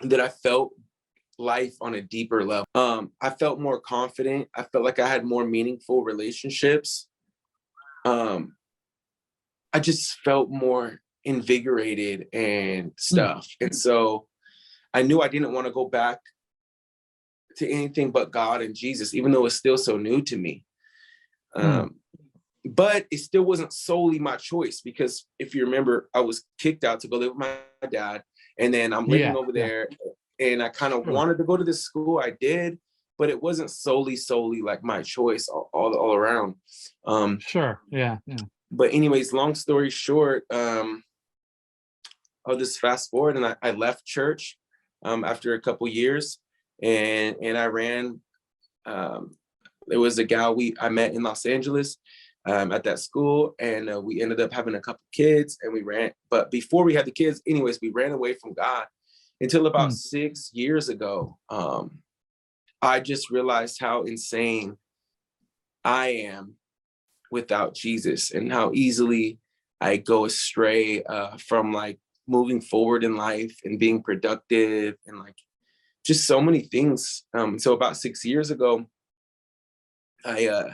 that I felt life on a deeper level. I felt more confident. I felt like I had more meaningful relationships. Um, I just felt more invigorated and Mm, stuff. And so I knew I didn't want to go back to anything but God and Jesus, even though it's still so new to me. mm. Um, but it still wasn't solely my choice, because if you remember, I was kicked out to go live with my dad, and then I'm living Yeah, over yeah, there, and I kind of sure, wanted to go to this school. I did, but it wasn't solely like my choice all around. Um, sure. Yeah, yeah. but anyways, long story short, I'll just fast forward, and I left church after a couple years, and I ran. Um, there was a gal I met in Los Angeles at that school, and we ended up having a couple kids, and we ran. But before we had the kids, anyways, we ran away from God until about Mm, 6 years ago. I just realized how insane I am without Jesus, and how easily I go astray from like moving forward in life and being productive, and like just so many things. So about 6 years ago, I uh,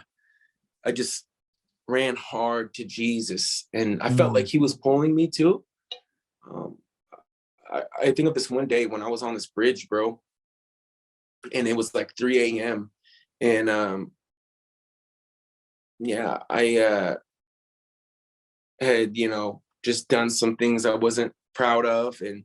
I just ran hard to Jesus, and I felt like mm. he was pulling me too. Um, I think of this one day when I was on this bridge, bro, and it was like 3 a.m. And yeah, I had, just done some things I wasn't proud of. And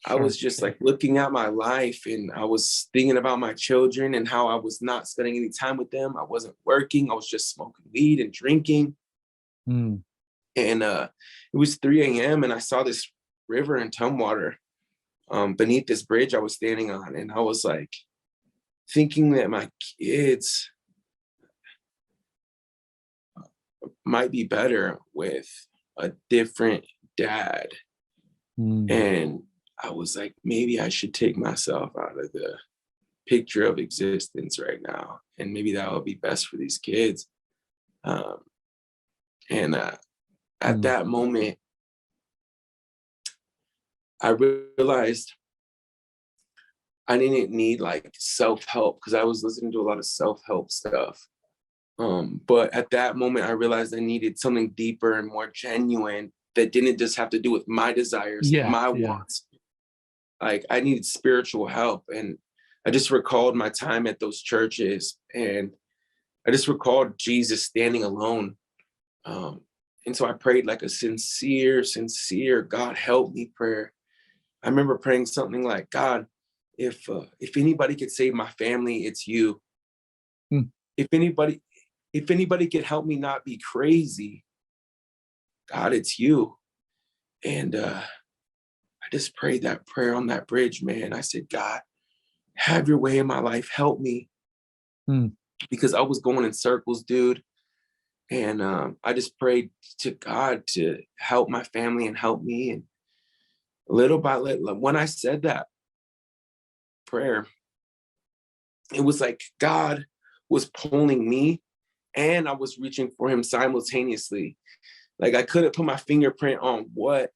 I Sure. was just like looking at my life, and I was thinking about my children and how I was not spending any time with them. I wasn't working. I was just smoking weed and drinking. Mm, And it was 3 a.m. and I saw this river in Tumwater beneath this bridge I was standing on. And I was like thinking that my kids might be better with a different dad. mm. And I was like, maybe I should take myself out of the picture of existence right now. And maybe that would be best for these kids. Um, and at Mm, that moment, I realized I didn't need like self help, because I was listening to a lot of self help stuff. But at that moment, I realized I needed something deeper and more genuine that didn't just have to do with my desires and yeah, my yeah. wants. Like I needed spiritual help. And I just recalled my time at those churches, and I just recalled Jesus standing alone. Um, and so I prayed like a sincere God help me prayer. I remember praying something like, God, if anybody could save my family, it's you. Mm, If anybody if anybody could help me not be crazy, God, it's you. And I just prayed that prayer on that bridge, man. I said, God, have your way in my life. Help me, mm. because I was going in circles, dude. And I just prayed to God to help my family and help me. And little by little, when I said that prayer, it was like God was pulling me, and I was reaching for him simultaneously. Like I couldn't put my fingerprint on what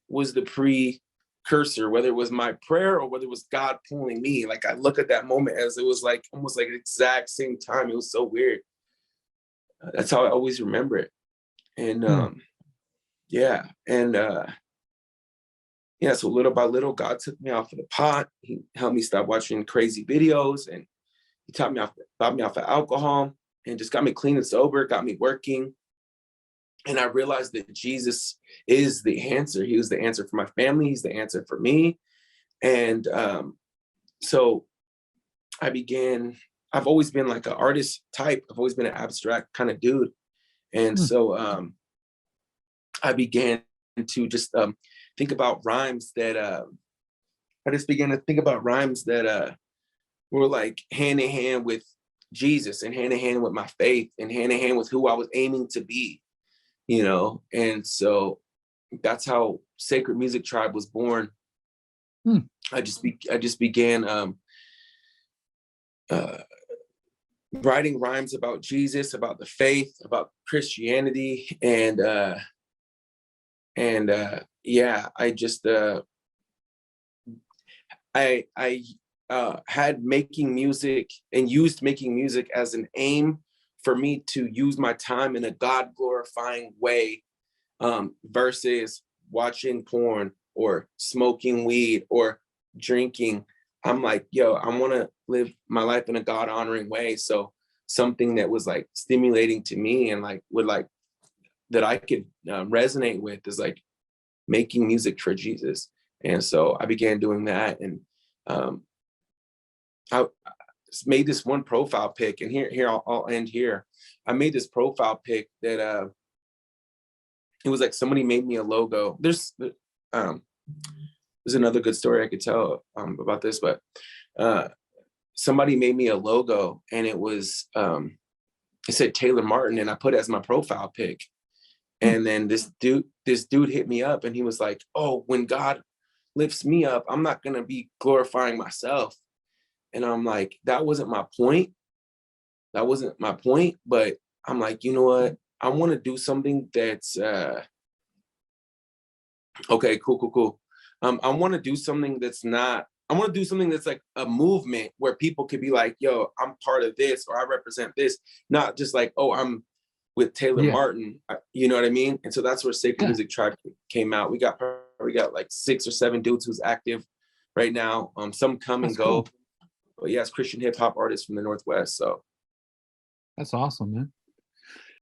was the precursor, whether it was my prayer or whether it was God pulling me. Like I look at that moment as it was like almost like the exact same time. It was so weird. That's how I always remember it. And Mm. yeah, and yeah, so little by little, God took me off of the pot. He helped me stop watching crazy videos, and he taught me off of alcohol, and just got me clean and sober, got me working. And I realized that Jesus is the answer. He was the answer for my family. He's the answer for me. And so I began, I've always been like an artist type. I've always been an abstract kind of dude. And Mm, so I began to just think about rhymes that, I just began to think about rhymes that were like hand in hand with Jesus, and hand in hand with my faith, and hand in hand with who I was aiming to be, And so that's how Sacred Music Tribe was born. mm. I just began uh, writing rhymes about Jesus, about the faith, about Christianity, and yeah, I just I had making music and used making music as an aim for me to use my time in a God glorifying way, versus watching porn or smoking weed or drinking. I'm like, yo, I want to live my life in a God honoring way. So something that was like stimulating to me and like would like that I could resonate with is like making music for Jesus. And so I began doing that, and I made this one profile pic, and here I'll end here. I made this profile pic that it was like somebody made me a logo. There's another good story I could tell about this, but somebody made me a logo, and it said Taylor Martin, and I put it as my profile pic. And then this dude hit me up, and he was like, "Oh, when God lifts me up, I'm not gonna be glorifying myself." And I'm like, that wasn't my point. That wasn't my point. But I'm like, you know what? I want to do something that's okay, cool. I want to do something that's not. I want to do something that's like a movement where people could be like, yo, I'm part of this, or I represent this, not just like, oh, I'm with Taylor Yeah. Martin. You know what I mean? And so that's where Sacred Yeah. Music Tribe came out. We got like 6 or 7 dudes who's active right now. Some come and That's go. cool. But yeah, it's Christian hip hop artists from the Northwest. So That's awesome, man.